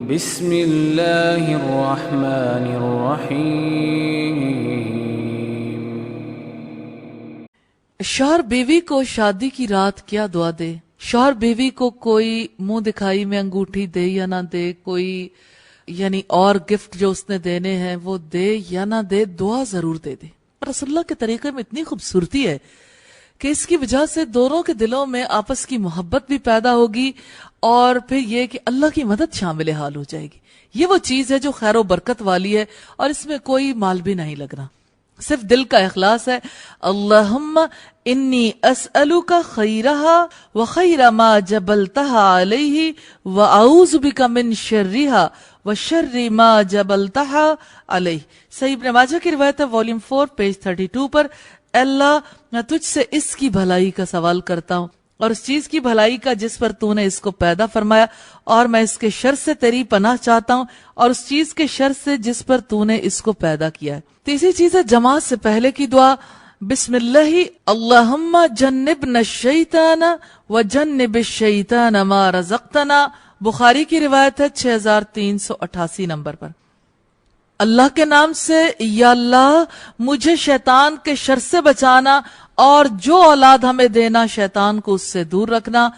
بسم اللہ الرحمن الرحیم۔ شوہر بیوی کو شادی کی رات کیا دعا دے؟ شوہر بیوی کو کوئی منہ دکھائی میں انگوٹھی دے یا نہ دے، کوئی یعنی اور گفٹ جو اس نے دینے ہیں وہ دے یا نہ دے، دعا ضرور دے دے۔ رسول اللہ کے طریقے میں اتنی خوبصورتی ہے کہ اس کی وجہ سے دونوں کے دلوں میں آپس کی محبت بھی پیدا ہوگی، اور پھر یہ کہ اللہ کی مدد شامل حال ہو جائے گی۔ یہ وہ چیز ہے جو خیر و برکت والی ہے، اور اس میں کوئی مال بھی نہیں لگنا، صرف دل کا اخلاص ہے۔ اللہم انی اسألک خیرہا وخیر ما جبلتہا علیہ واعوذ بک من شرہا وشر ما جبلتہا علیہ۔ صحیح ابن ماجہ کی روایت ہے، والیوم 4 پیج 32 پر، اے اللہ میں تجھ سے اس کی بھلائی کا سوال کرتا ہوں اور اس چیز کی بھلائی کا جس پر تو نے اس کو پیدا فرمایا، اور میں اس کے شر سے تیری پناہ چاہتا ہوں اور اس چیز کے شر سے جس پر تو نے اس کو پیدا کیا ہے۔ تیسری چیز ہے جماعت سے پہلے کی دعا، بسم اللہ اللہم جنبنا الشیطان وجنب الشیطان ما رزقتنا۔ بخاری کی روایت ہے 6388 نمبر پر۔ اللہ کے نام سے، یا اللہ مجھے شیطان کے شر سے بچانا، اور جو اولاد ہمیں دینا شیطان کو اس سے دور رکھنا۔